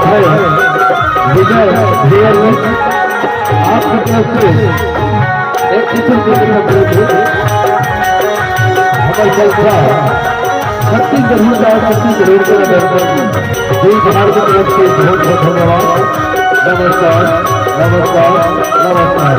है विजय रियल आपकी तरफ से एक किस्म के हमारे जलसा छत्तीसगढ़ में छत्तीसगढ़ के बिहार की तरफ से बहुत बहुत धन्यवाद। नमस्कार नमस्कार नमस्कार।